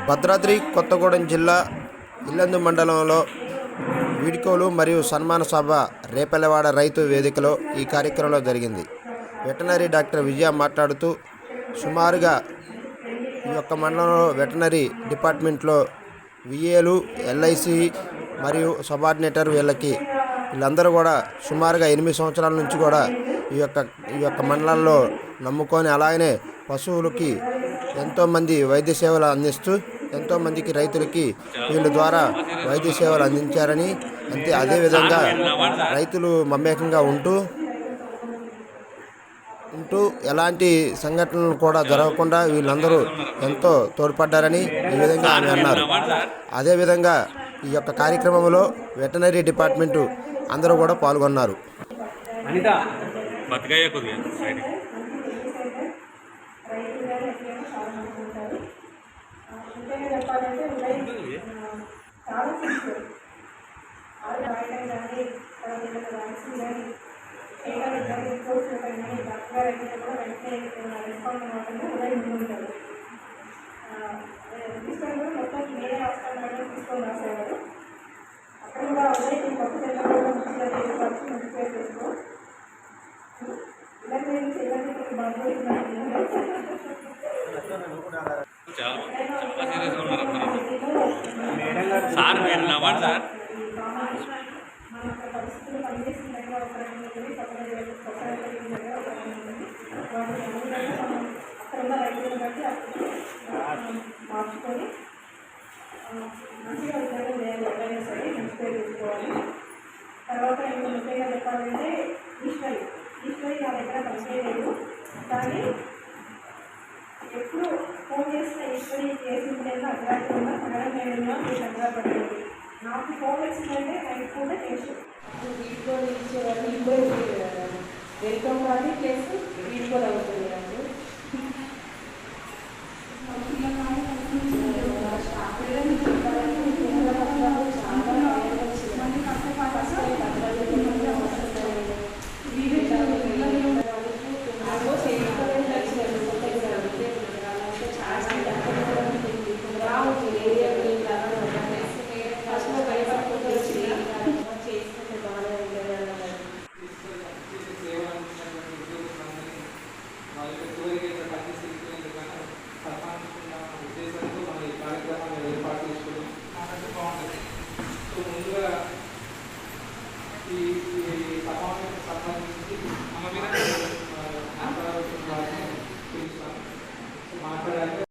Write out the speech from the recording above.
భద్రాద్రి కొత్తగూడెం జిల్లా ఇల్లందు మండలంలో వీడ్కోలు మరియు సన్మాన సభ రేపల్లెవాడ రైతు వేదికలో ఈ కార్యక్రమంలో జరిగింది. వెటనరీ డాక్టర్ విజయ మాట్లాడుతూ సుమారుగా ఈ యొక్క మండలంలో వెటనరీ డిపార్ట్మెంట్లో విఏలు, ఎల్ఐసి మరియు సబార్డినేటర్ వీళ్ళందరూ కూడా సుమారుగా 8 సంవత్సరాల నుంచి కూడా ఈ యొక్క మండలంలో నమ్ముకొని అలాగనే పశువులకి ఎంతోమంది వైద్య సేవలు అందిస్తూ ఎంతోమందికి రైతులకి వీళ్ళ ద్వారా వైద్య సేవలు అందించారని, అదేవిధంగా రైతులు మమేకంగా ఉంటూ ఎలాంటి సంఘటనలు కూడా జరగకుండా వీళ్ళందరూ ఎంతో తోడ్పడ్డారని ఈ విధంగా ఆమె అన్నారు. అదేవిధంగా ఈ యొక్క కార్యక్రమంలో వెటనరీ డిపార్ట్మెంటు అందరూ కూడా పాల్గొన్నారు. సార్ మీరు నవ్వండి సార్. మార్చుకొని మంచిగా ఉద్యోగం చేయాలి. ఎవరైనా సరే మంచిగా తీసుకోవాలి. తర్వాత ఇంకా ముఖ్యంగా చెప్పాలంటే ఈశ్వరి నా దగ్గర పనిచేయలేదు, కానీ ఎప్పుడు ఫోన్ చేసిన ఈశ్వరి చేసిందైనా అగ్రాహ్యంగా తగడమైనా మీరు అగ్రహపడలేదు. నాకు ఫోన్ వచ్చిందంటే నైట్ కూడా చేసి వీటిలో ఇచ్చేవాళ్ళు ఇంకో వెల్కమ్ కానీ ప్లేస్ వీటిలో అవుతుంది.